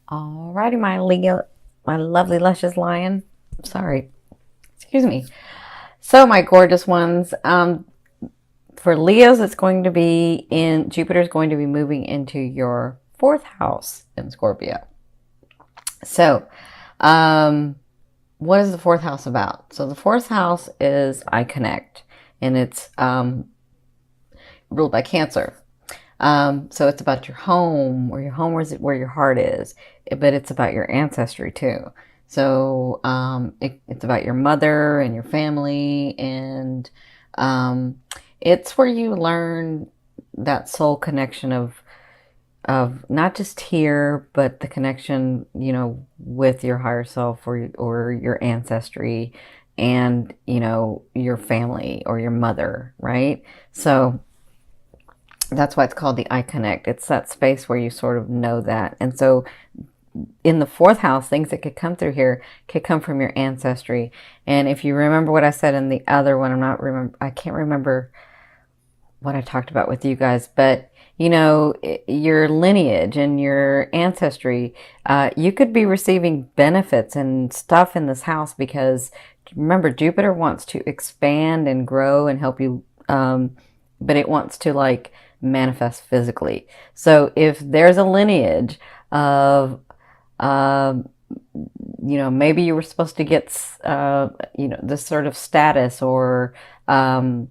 Alrighty, my Leo, my lovely, luscious lion. Sorry, excuse me. So, my gorgeous ones, for Leos, it's going to be in Jupiter's going to be moving into your fourth house in Scorpio. So, um, what is the fourth house about? So, the fourth house is I connect, and it's ruled by Cancer. So it's about your home, where your home is, where your heart is, but it's about your ancestry too. So it's about your mother and your family, and um, it's where you learn that soul connection of not just here, but the connection, with your higher self or your ancestry, and your family or your mother, right? So that's why it's called the I connect. It's that space where you sort of know that. And so in the fourth house, things that could come through here could come from your ancestry. And if you remember what I said in the other one, I can't remember what I talked about with you guys, but your lineage and your ancestry, you could be receiving benefits and stuff in this house because remember, Jupiter wants to expand and grow and help you, but it wants to like manifest physically. So if there's a lineage of, um, maybe you were supposed to get, this sort of status or, um,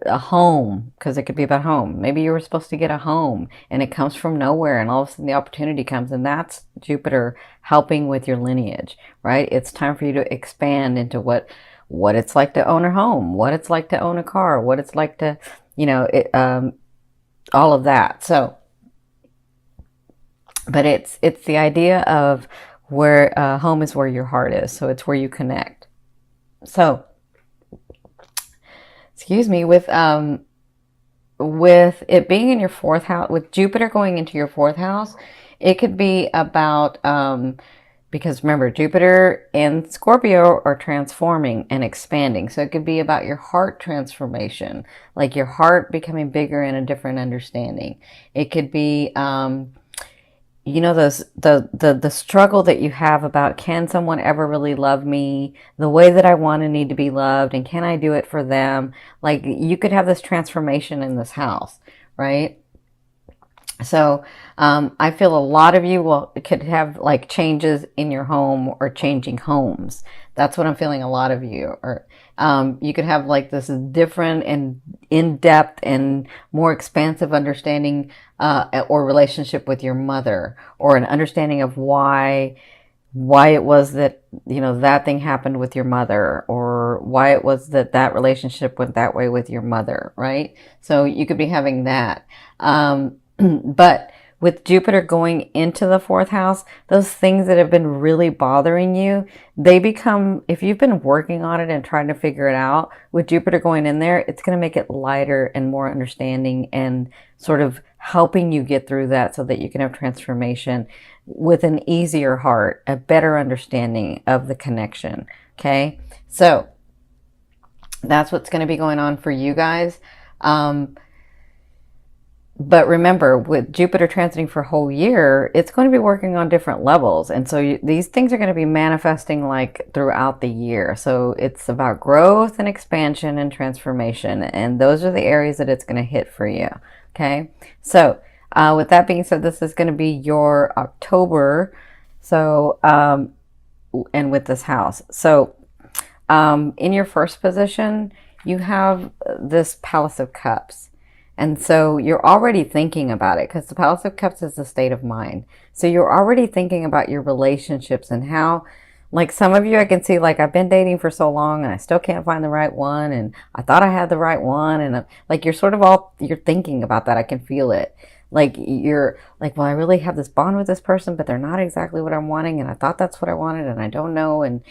a home, because it could be about home. Maybe you were supposed to get a home and it comes from nowhere and all of a sudden the opportunity comes, and that's Jupiter helping with your lineage, right? It's time for you to expand into what it's like to own a home, what it's like to own a car, what it's like to, all of that. So, but it's the idea of where home is where your heart is. So it's where you connect. So, excuse me, with it being in your fourth house, with Jupiter going into your fourth house, it could be about because remember, Jupiter and Scorpio are transforming and expanding. So it could be about your heart transformation, like your heart becoming bigger in a different understanding. It could be those the struggle that you have about, can someone ever really love me the way that I want and need to be loved, and can I do it for them? Like you could have this transformation in this house, right? So I feel a lot of you could have like changes in your home or changing homes. That's what I'm feeling. A lot of you, or you could have like this different and in-depth and more expansive understanding or relationship with your mother, or an understanding of why it was that that thing happened with your mother, or why it was that relationship went that way with your mother, right? So you could be having that. But with Jupiter going into the fourth house, those things that have been really bothering you, they become, if you've been working on it and trying to figure it out, with Jupiter going in there, it's going to make it lighter and more understanding and sort of helping you get through that so that you can have transformation with an easier heart, a better understanding of the connection. Okay. So that's what's going to be going on for you guys. But remember, with Jupiter transiting for a whole year, it's going to be working on different levels. And so these things are going to be manifesting like throughout the year. So it's about growth and expansion and transformation. And those are the areas that it's going to hit for you. Okay. So with that being said, this is going to be your October. So, and with this house. So in your first position, you have this Palace of Cups. And so you're already thinking about it, because the Palace of Cups is a state of mind. So you're already thinking about your relationships and how, like some of you, I can see, like I've been dating for so long and I still can't find the right one. And I thought I had the right one. And like you're thinking about that. I can feel it. Like you're like, well, I really have this bond with this person, but they're not exactly what I'm wanting. And I thought that's what I wanted and I don't know. And,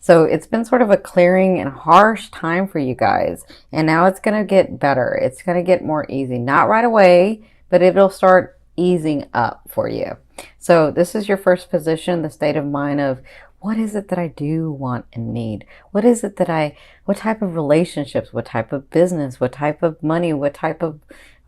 so it's been sort of a clearing and harsh time for you guys. And now it's going to get better. It's going to get more easy. Not right away, but it'll start easing up for you. So this is your first position, the state of mind of, what is it that I do want and need? What is it what type of relationships, what type of business, what type of money, what type of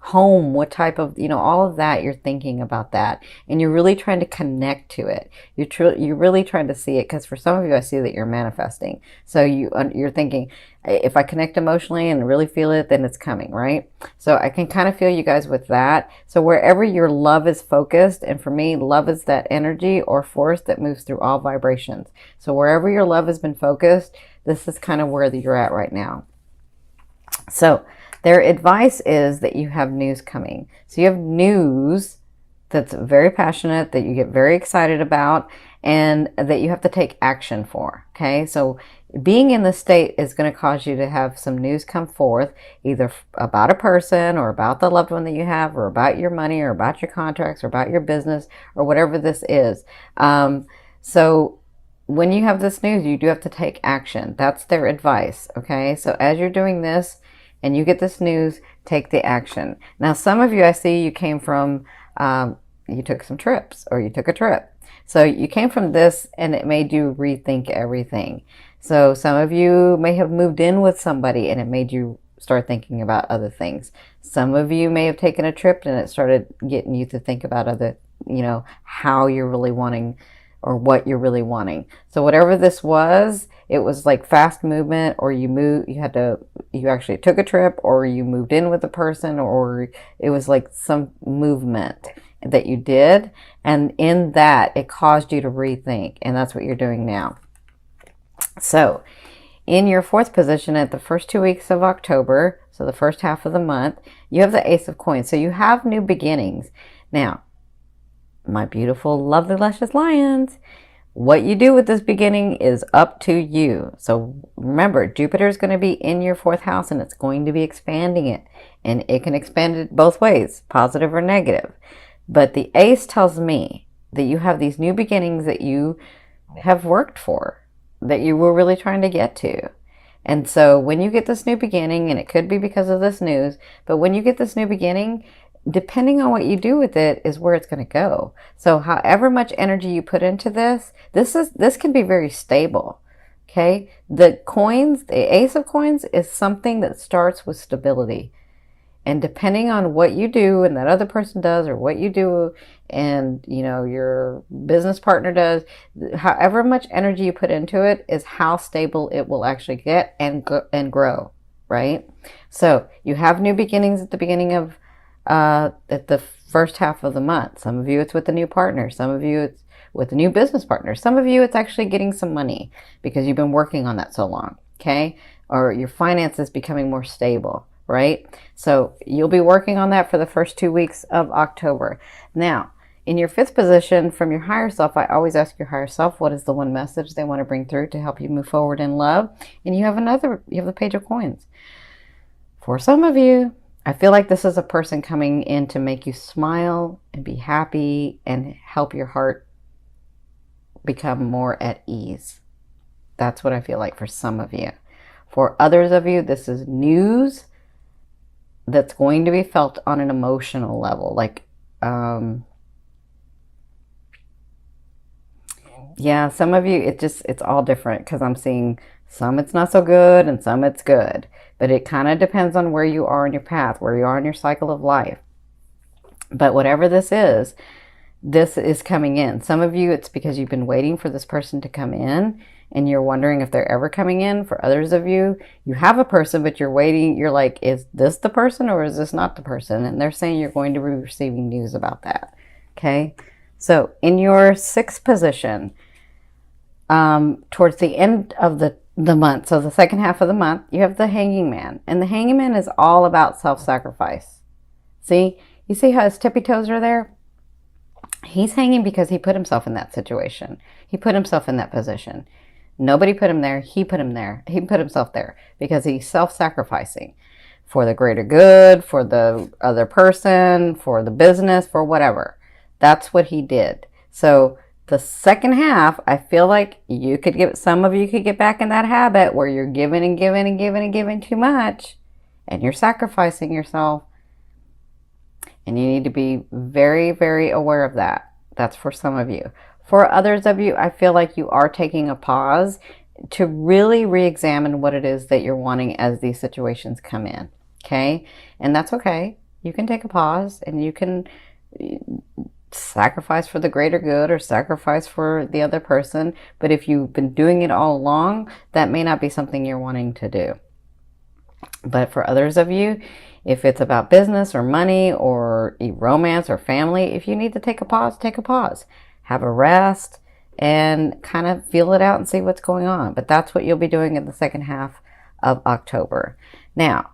home, what type of, all of that, you're thinking about that. And you're really trying to connect to it. You're really trying to see it, because for some of you, I see that you're manifesting. So you're thinking, if I connect emotionally and really feel it, then it's coming, right? So I can kind of feel you guys with that. So wherever your love is focused, and for me, love is that energy or force that moves through all vibrations. So wherever your love has been focused, this is kind of where you're at right now. So their advice is that you have news coming. So you have news that's very passionate, that you get very excited about, and that you have to take action for. Okay, so being in this state is going to cause you to have some news come forth, either about a person or about the loved one that you have, or about your money, or about your contracts, or about your business, or whatever this is. So when you have this news, you do have to take action. That's their advice. Okay, so as you're doing this and you get this news, take the action. Now, some of you, I see you came from, you took some trips, or you took a trip. So you came from this and it made you rethink everything. So some of you may have moved in with somebody and it made you start thinking about other things. Some of you may have taken a trip and it started getting you to think about other, how you're really wanting, or what you're really wanting. So whatever this was, it was like fast movement, or you actually took a trip, or you moved in with a person, or it was like some movement that you did. And in that, it caused you to rethink. And that's what you're doing now. So in your fourth position at the first 2 weeks of October, so the first half of the month, you have the Ace of Coins. So you have new beginnings. Now, my beautiful, lovely, luscious lions, what you do with this beginning is up to you. So remember, Jupiter is going to be in your fourth house, and it's going to be expanding it. And it can expand it both ways, positive or negative. But the Ace tells me that you have these new beginnings that you have worked for, that you were really trying to get to. And so when you get this new beginning, and it could be because of this news, but when you get this new beginning, depending on what you do with it is where it's going to go. So however much energy you put into this can be very stable. Okay. The coins, the Ace of Coins, is something that starts with stability. And depending on what you do and that other person does, or what you do and, your business partner does, however much energy you put into it is how stable it will actually get and grow, right? So you have new beginnings at the beginning of, at the first half of the month. Some of you, it's with a new partner. Some of you, it's with a new business partner. Some of you, it's actually getting some money because you've been working on that so long, okay? Or your finances becoming more stable, right? So you'll be working on that for the first 2 weeks of October. Now, in your fifth position from your higher self, I always ask your higher self, what is the one message they want to bring through to help you move forward in love? And you have the Page of Coins. For some of you, I feel like this is a person coming in to make you smile and be happy and help your heart become more at ease. That's what I feel like for some of you. For others of you, this is news that's going to be felt on an emotional level. Like, yeah, some of you, it's all different, because I'm seeing some it's not so good and some it's good. But it kind of depends on where you are in your path, where you are in your cycle of life. But whatever this is coming in. Some of you, it's because you've been waiting for this person to come in and you're wondering if they're ever coming in. For others of you, you have a person, but you're waiting. You're like, is this the person or is this not the person? And they're saying you're going to be receiving news about that. Okay. So in your sixth position, towards the end of the month, so the second half of the month, you have the Hanging Man. And the Hanging Man is all about self-sacrifice. See? You see how his tippy toes are there? He's hanging because he put himself in that situation. He put himself in that position. Nobody put him there. He put him there. He put himself there because he's self-sacrificing for the greater good, for the other person, for the business, for whatever. That's what he did. So the second half, I feel like some of you could get back in that habit where you're giving and giving and giving and giving too much, and you're sacrificing yourself. And you need to be very, very aware of that. That's for some of you. For others of you, I feel like you are taking a pause to really re-examine what it is that you're wanting as these situations come in. Okay? And that's okay. You can take a pause and you can sacrifice for the greater good or sacrifice for the other person. But if you've been doing it all along, that may not be something you're wanting to do. But for others of you, if it's about business or money or romance or family, if you need to take a pause, take a pause. Have a rest and kind of feel it out and see what's going on. But that's what you'll be doing in the second half of October. Now,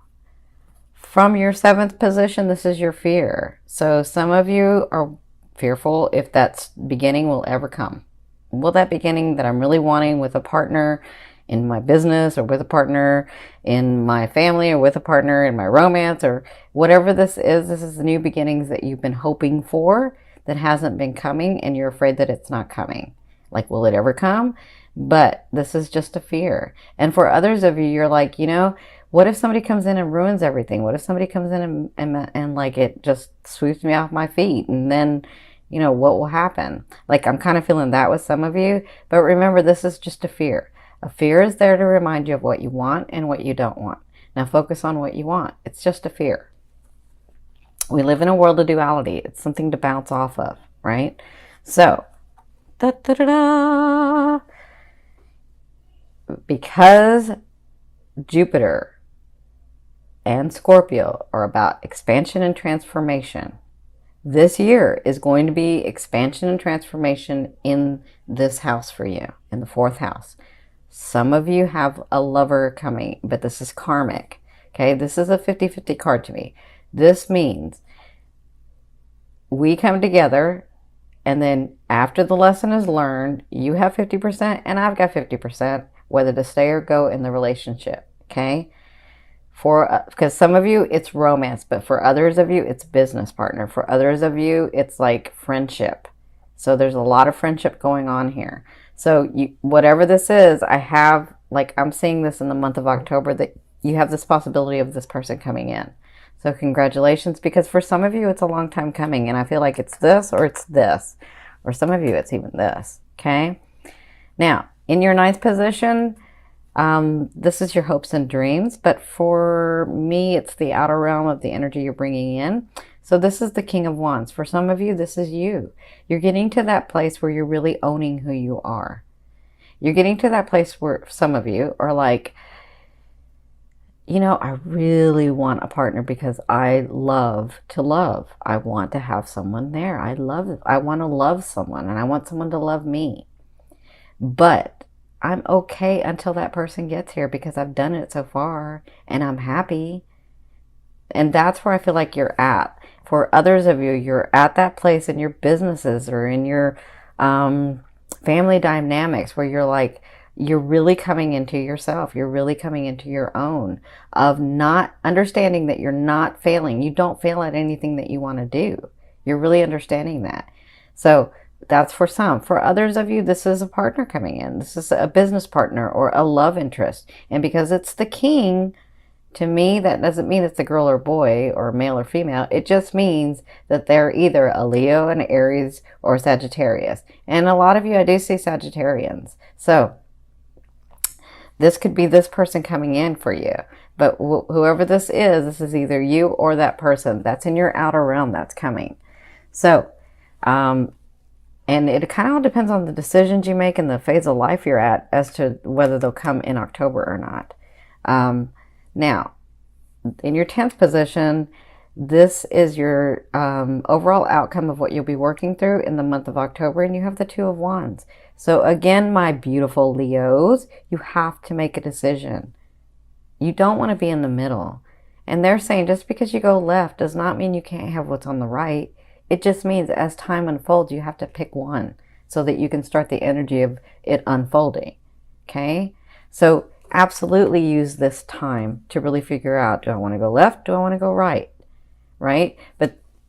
from your 7th position, this is your fear. So some of you are fearful if that beginning will ever come. Will that beginning that I'm really wanting with a partner in my business, or with a partner in my family, or with a partner in my romance, or whatever this is the new beginnings that you've been hoping for that hasn't been coming, and you're afraid that it's not coming. Like, will it ever come? But this is just a fear. And for others of you, you're like, what if somebody comes in and ruins everything? What if somebody comes in and like it just sweeps me off my feet? And then, what will happen? Like, I'm kind of feeling that with some of you. But remember, this is just a fear. A fear is there to remind you of what you want and what you don't want. Now focus on what you want. It's just a fear. We live in a world of duality. It's something to bounce off of, right? So, because Jupiter and Scorpio are about expansion and transformation, this year is going to be expansion and transformation in this house for you, in the 4th house. Some of you have a lover coming, but this is karmic. Okay, this is a 50-50 card to me. This means we come together, and then after the lesson is learned, you have 50% and I've got 50%, whether to stay or go in the relationship. Okay, because some of you it's romance, but for others of you it's business partner. For others of you it's like friendship. So there's a lot of friendship going on here. So whatever this is, I'm seeing this in the month of October, that you have this possibility of this person coming in. So congratulations, because for some of you, it's a long time coming, and I feel like it's this or it's this. Or some of you, it's even this, okay? Now, in your 9th position, this is your hopes and dreams, but for me, it's the outer realm of the energy you're bringing in. So this is the King of Wands. For some of you, this is you. You're getting to that place where you're really owning who you are. You're getting to that place where some of you are like, I really want a partner because I love to love. I want to have someone there. I want to love someone, and I want someone to love me. But I'm okay until that person gets here because I've done it so far and I'm happy. And that's where I feel like you're at. For others of you, you're at that place in your businesses or in your family dynamics where you're like, you're really coming into yourself. You're really coming into your own, of not understanding that you're not failing. You don't fail at anything that you want to do. You're really understanding that. So that's for some. For others of you, this is a partner coming in. This is a business partner or a love interest. And because it's the king, to me, that doesn't mean it's a girl or boy or male or female. It just means that they're either a Leo, an Aries, or a Sagittarius. And a lot of you, I do see Sagittarians. So this could be this person coming in for you. But whoever this is either you or that person. That's in your outer realm that's coming. So, and it kind of all depends on the decisions you make and the phase of life you're at as to whether they'll come in October or not. Now, in your 10th position, this is your overall outcome of what you'll be working through in the month of October, and you have the 2 of Wands. So again, my beautiful Leos, you have to make a decision. You don't want to be in the middle. And they're saying just because you go left does not mean you can't have what's on the right. It just means as time unfolds, you have to pick one so that you can start the energy of it unfolding. Okay? So absolutely use this time to really figure out, do I want to go left? Do I want to go right? Right?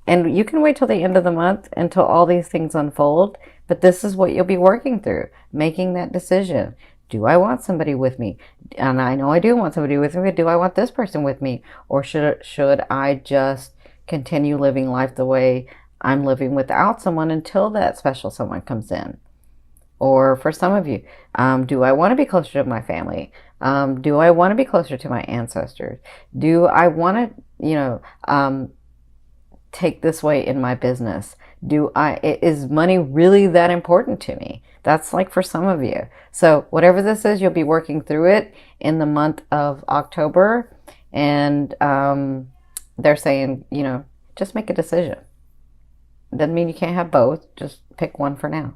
And you can wait till the end of the month until all these things unfold, but this is what you'll be working through, making that decision. Do I want somebody with me? And I know I do want somebody with me, but do I want this person with me? Or should I just continue living life the way I'm living without someone until that special someone comes in? Or for some of you, do I want to be closer to my family? Do I want to be closer to my ancestors? Do I want to, take this way in my business? Is money really that important to me? That's like for some of you. So whatever this is, you'll be working through it in the month of October. And they're saying, just make a decision. Doesn't mean you can't have both. Just pick one for now.